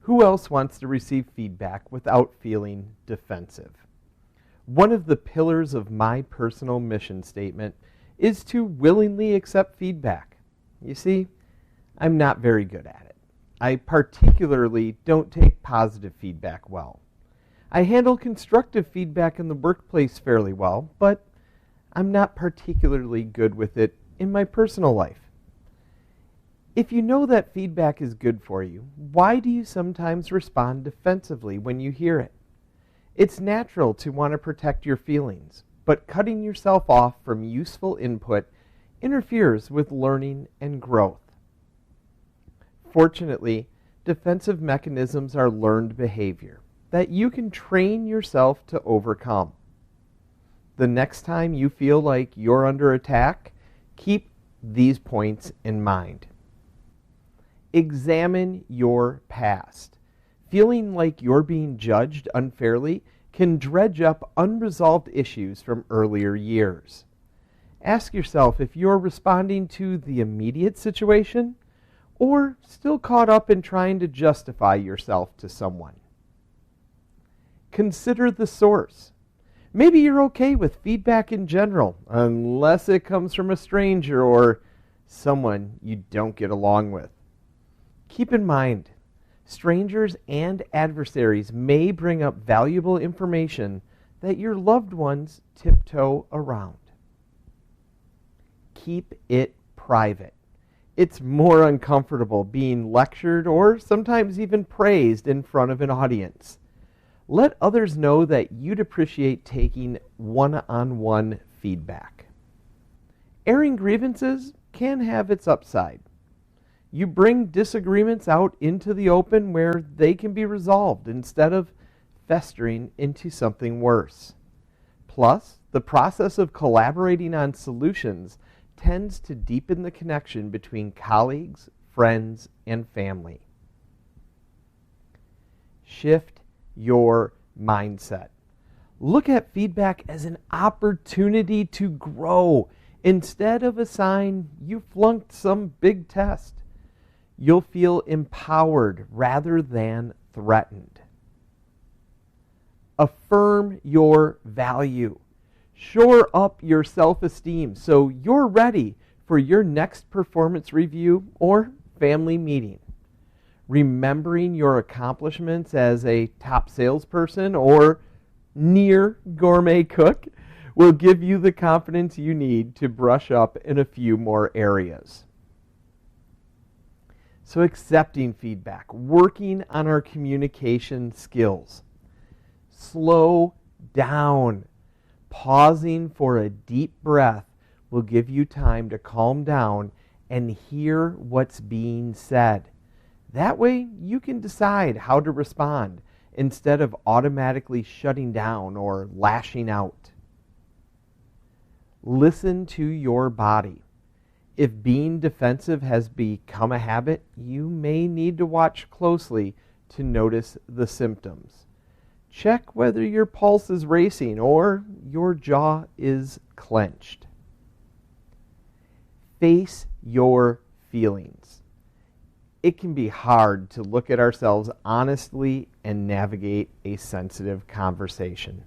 Who else wants to receive feedback without feeling defensive? One of the pillars of my personal mission statement is to willingly accept feedback. You see, I'm not very good at it. I particularly don't take positive feedback well. I handle constructive feedback in the workplace fairly well, but I'm not particularly good with it in my personal life. If you know that feedback is good for you, why do you sometimes respond defensively when you hear it? It's natural to want to protect your feelings, but cutting yourself off from useful input interferes with learning and growth. Fortunately, defensive mechanisms are learned behavior that you can train yourself to overcome. The next time you feel like you're under attack, keep these points in mind. Examine your past. Feeling like you're being judged unfairly can dredge up unresolved issues from earlier years. Ask yourself if you're responding to the immediate situation or still caught up in trying to justify yourself to someone. Consider the source. Maybe you're okay with feedback in general, unless it comes from a stranger or someone you don't get along with. Keep in mind, strangers and adversaries may bring up valuable information that your loved ones tiptoe around. Keep it private. It's more uncomfortable being lectured or sometimes even praised in front of an audience. Let others know that you'd appreciate taking one-on-one feedback. Airing grievances can have its upside. You bring disagreements out into the open where they can be resolved instead of festering into something worse. Plus, the process of collaborating on solutions tends to deepen the connection between colleagues, friends, and family. Shift your mindset. Look at feedback as an opportunity to grow instead of a sign you flunked some big test. You'll feel empowered rather than threatened. Affirm your value. Shore up your self-esteem so you're ready for your next performance review or family meeting. Remembering your accomplishments as a top salesperson or near gourmet cook will give you the confidence you need to brush up in a few more areas. So accepting feedback, working on our communication skills. Slow down. Pausing for a deep breath will give you time to calm down and hear what's being said. That way you can decide how to respond instead of automatically shutting down or lashing out. Listen to your body. If being defensive has become a habit, you may need to watch closely to notice the symptoms. Check whether your pulse is racing or your jaw is clenched. Face your feelings. It can be hard to look at ourselves honestly and navigate a sensitive conversation.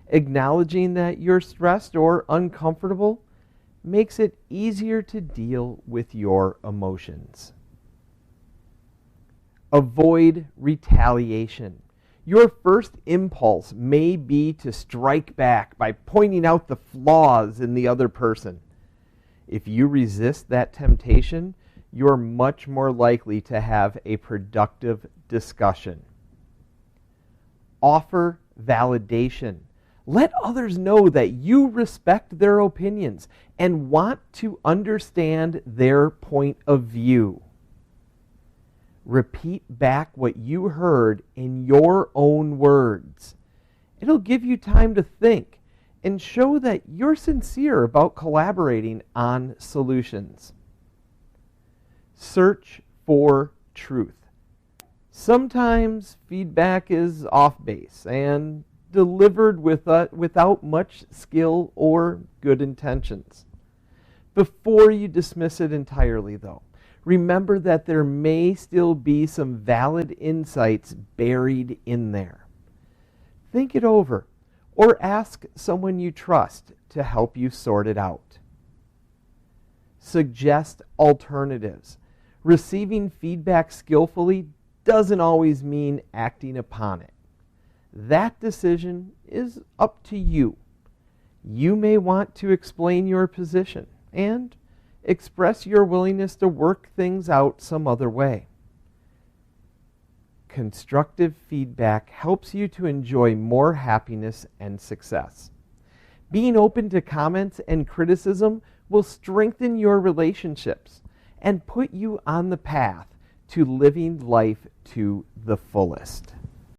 Acknowledging that you're stressed or uncomfortable makes it easier to deal with your emotions. Avoid retaliation. Your first impulse may be to strike back by pointing out the flaws in the other person. If you resist that temptation, you're much more likely to have a productive discussion. Offer validation. Let others know that you respect their opinions and want to understand their point of view. Repeat back what you heard in your own words. It'll give you time to think and show that you're sincere about collaborating on solutions. Search for truth. Sometimes feedback is off base and delivered without much skill or good intentions. Before you dismiss it entirely, though, remember that there may still be some valid insights buried in there. Think it over, or ask someone you trust to help you sort it out. Suggest alternatives. Receiving feedback skillfully doesn't always mean acting upon it. That decision is up to you. You may want to explain your position and express your willingness to work things out some other way. Constructive feedback helps you to enjoy more happiness and success. Being open to comments and criticism will strengthen your relationships and put you on the path to living life to the fullest.